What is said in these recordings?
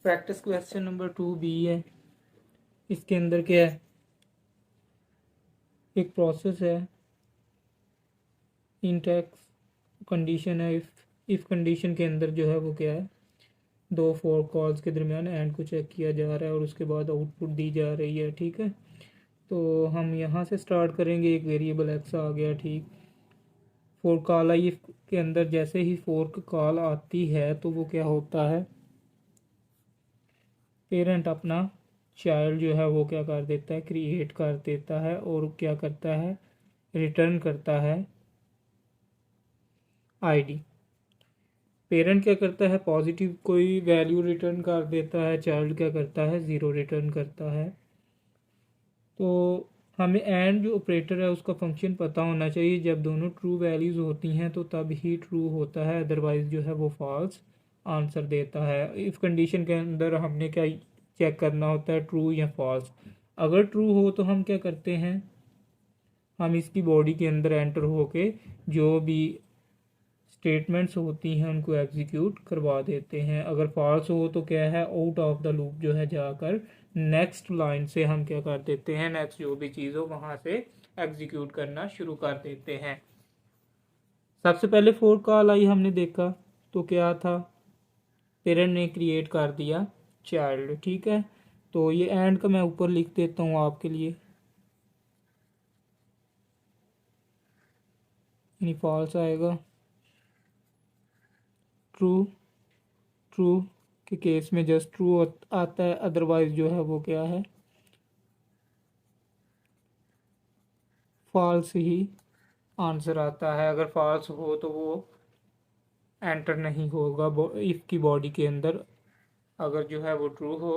Practice question number 2B है। इसके अंदर क्या है, एक प्रोसेस है, इंटेक्स कंडीशन है। इफ कंडीशन के अंदर जो है वो क्या है, दो फोर कॉल्स के दरमियान एंड को चेक किया जा रहा है और उसके बाद आउटपुट दी जा रही है। ठीक है, तो हम यहाँ से स्टार्ट करेंगे। एक वेरिएबल एक्स आ गया। ठीक, फोर कॉल आई इफ के अंदर जैसे ही फोर्क कॉल आती है तो वो क्या होता है, पेरेंट अपना चाइल्ड जो है वो क्या कर देता है, क्रिएट कर देता है और क्या करता है, रिटर्न करता है आईडी। पेरेंट क्या करता है, पॉजिटिव कोई वैल्यू रिटर्न कर देता है, चाइल्ड क्या करता है, ज़ीरो रिटर्न करता है। तो हमें एंड जो ऑपरेटर है उसका फंक्शन पता होना चाहिए। जब दोनों ट्रू वैल्यूज़ होती हैं तो तब ही ट्रू होता है, अदरवाइज जो है वो फॉल्स आंसर देता है। इफ़ कंडीशन के अंदर हमने क्या चेक करना होता है, ट्रू या फॉल्स। अगर ट्रू हो तो हम क्या करते हैं, हम इसकी बॉडी के अंदर एंटर होके जो भी स्टेटमेंट्स होती हैं उनको एग्जीक्यूट करवा देते हैं। अगर फॉल्स हो तो क्या है, आउट ऑफ द लूप जो है जाकर नेक्स्ट लाइन से हम क्या कर देते हैं, नेक्स्ट जो भी चीज़ हो वहाँ से एग्जीक्यूट करना शुरू कर देते हैं। सबसे पहले फोर कॉल आई हमने देखा तो क्या था, पेरेंट ने क्रिएट कर दिया चाइल्ड। ठीक है, तो ये एंड का मैं ऊपर लिख देता हूँ आपके लिए, यानी फॉल्स आएगा। ट्रू, ट्रू के केस में जस्ट ट्रू आता है, अदरवाइज जो है वो क्या है, फॉल्स ही आंसर आता है। अगर फॉल्स हो तो वो एंटर नहीं होगा इफ की बॉडी के अंदर। अगर जो है वो ट्रू हो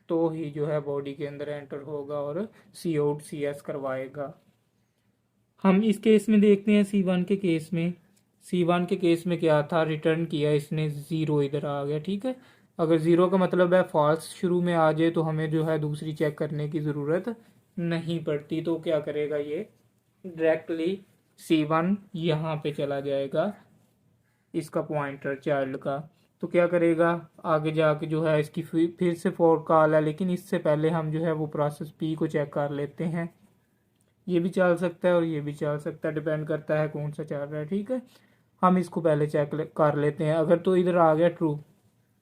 तो ही जो है बॉडी के अंदर एंटर होगा और सी आउट सी एस करवाएगा। हम इस केस में देखते हैं C1 के केस में। C1 के केस में क्या था, रिटर्न किया इसने ज़ीरो, इधर आ गया। ठीक है, अगर ज़ीरो का मतलब है फॉल्स शुरू में आ जाए तो हमें जो है दूसरी चेक करने की ज़रूरत नहीं पड़ती। तो क्या करेगा, ये डायरेक्टली C1 यहाँ पे चला जाएगा, इसका पॉइंटर चाइल्ड का। तो क्या करेगा, आगे जाके जो है इसकी फिर से फोर कॉल है, लेकिन इससे पहले हम जो है वो प्रोसेस P को चेक कर लेते हैं। ये भी चल सकता है और ये भी चल सकता है, डिपेंड करता है कौन सा चल रहा है। ठीक है, हम इसको पहले चेक कर लेते हैं। अगर तो इधर आ गया ट्रू,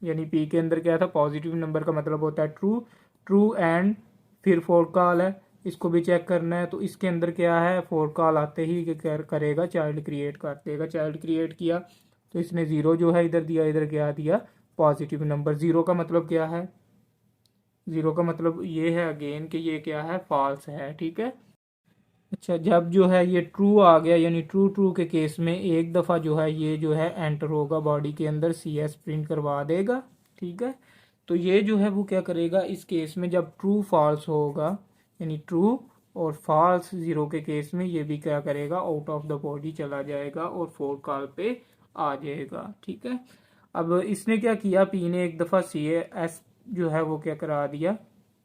यानी पी के अंदर क्या था, पॉजिटिव नंबर का मतलब होता है ट्रू। ट्रू एंड फिर फोर कॉल है, इसको भी चेक करना है। तो इसके अंदर क्या है, फोर कॉल आते ही करेगा, चाइल्ड क्रिएट कर देगा। चाइल्ड क्रिएट किया तो इसने ज़ीरो जो है इधर दिया, इधर क्या दिया, पॉजिटिव नंबर। ज़ीरो का मतलब क्या है, ज़ीरो का मतलब ये है अगेन कि ये क्या है, फॉल्स है। ठीक है, अच्छा, जब जो है ये ट्रू आ गया, यानी ट्रू ट्रू के केस में एक दफ़ा जो है ये जो है एंटर होगा बॉडी के अंदर, सी एस प्रिंट करवा देगा। ठीक है, तो ये जो है वो क्या करेगा इस केस में, जब ट्रू फॉल्स होगा, यानी ट्रू और फॉल्स ज़ीरो के केस में, ये भी क्या करेगा, आउट ऑफ द बॉडी चला जाएगा और फोर कॉल पे आ जाएगा। ठीक है, अब इसने क्या किया, पी ने एक दफ़ा सी एस जो है वो क्या करा दिया,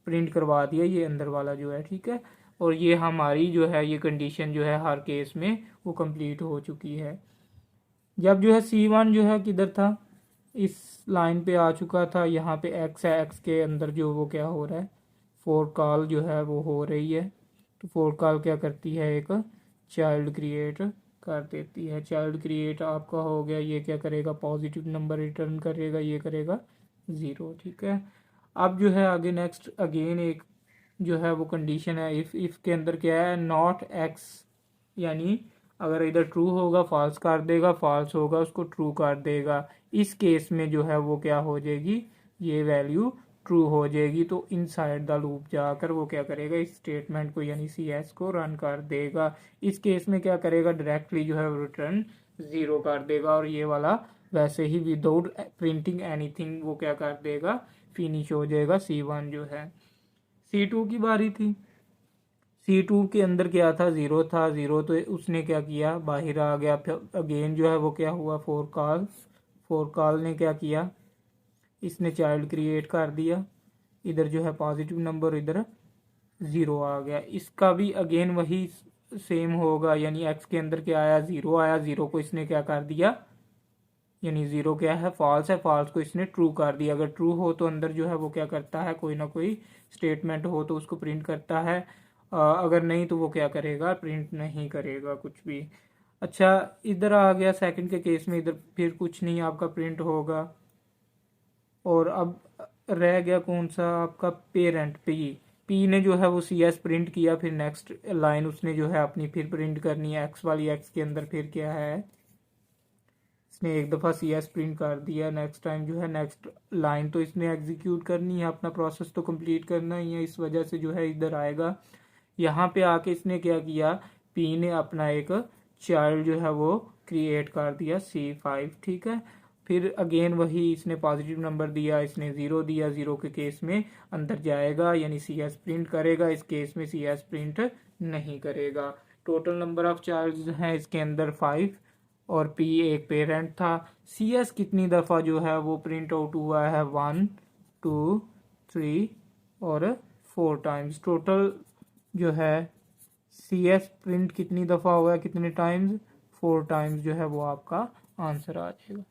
प्रिंट करवा दिया, ये अंदर वाला जो है। ठीक है, और ये हमारी जो है ये कंडीशन जो है हर केस में वो कंप्लीट हो चुकी है। जब जो है C1 जो है किधर था, इस लाइन पे आ चुका था, यहाँ पे एक्स है, एक्स के अंदर जो वो क्या हो रहा है, फोर कॉल जो है वो हो रही है। तो फोर कॉल क्या करती है, एक चाइल्ड क्रिएट कर देती है। चाइल्ड क्रिएट आपका हो गया, ये क्या करेगा, पॉजिटिव नंबर रिटर्न करेगा, ये करेगा ज़ीरो। ठीक है, अब जो है आगे नेक्स्ट अगेन एक जो है वो कंडीशन है, इफ़ के अंदर क्या है, नॉट एक्स, यानी अगर इधर ट्रू होगा फॉल्स कर देगा, फॉल्स होगा उसको ट्रू कर देगा। इस केस में जो है वो क्या हो जाएगी, ये वैल्यू ट्रू हो जाएगी। तो इनसाइड द लूप जाकर वो क्या करेगा, इस स्टेटमेंट को यानी सी एस को रन कर देगा। इस केस में क्या करेगा, डायरेक्टली जो है रिटर्न ज़ीरो कर देगा और ये वाला वैसे ही विदाउट प्रिंटिंग एनीथिंग वो क्या कर देगा, फिनिश हो जाएगा। C1 जो है, C2 की बारी थी। C2 के अंदर क्या था, ज़ीरो था, ज़ीरो तो उसने क्या किया, बाहर आ गया। फिर अगेन जो है वो क्या हुआ, फोर कॉल ने क्या किया, इसने चाइल्ड क्रिएट कर दिया, इधर जो है पॉजिटिव नंबर, इधर ज़ीरो आ गया। इसका भी अगेन वही सेम होगा, यानी एक्स के अंदर क्या आया, ज़ीरो आया, ज़ीरो को इसने क्या कर दिया, यानी 0 क्या है, फॉल्स है, फॉल्स को इसने ट्रू कर दिया। अगर ट्रू हो तो अंदर जो है वो क्या करता है, कोई ना कोई स्टेटमेंट हो तो उसको प्रिंट करता है, अगर नहीं तो वो क्या करेगा, प्रिंट नहीं करेगा कुछ भी। अच्छा, इधर आ गया सेकंड के केस में, इधर फिर कुछ नहीं आपका प्रिंट होगा। और अब रह गया कौन सा आपका, पेरेंट, पी ने जो है वो सी एस प्रिंट किया, फिर नेक्स्ट लाइन उसने जो है अपनी फिर प्रिंट करनी है एक्स वाली, एक्स के अंदर फिर क्या है, इसने एक दफ़ा सी एस प्रिंट कर दिया, नेक्स्ट टाइम जो है नेक्स्ट लाइन तो इसने एग्जीक्यूट करनी है, अपना प्रोसेस तो कंप्लीट करना ही है, इस वजह से जो है इधर आएगा। यहाँ पे आके इसने क्या किया, पी ने अपना एक चाइल्ड जो है वो क्रिएट कर दिया C5, ठीक है। फिर अगेन वही इसने पॉजिटिव नंबर दिया, इसने 0 दिया, 0 के केस में अंदर जाएगा यानी सी एस प्रिंट करेगा, इस केस में सी एस प्रिंट नहीं करेगा। टोटल नंबर ऑफ चाइल्ड हैं इसके अंदर 5 और पी एक पेरेंट था। सी एस कितनी दफ़ा जो है वो प्रिंट आउट हुआ है, 1 2 3 और 4 टाइम्स। टोटल जो है सी एस प्रिंट कितनी दफ़ा हुआ है, कितने टाइम्स, 4 टाइम्स जो है वो आपका आंसर आ जाएगा।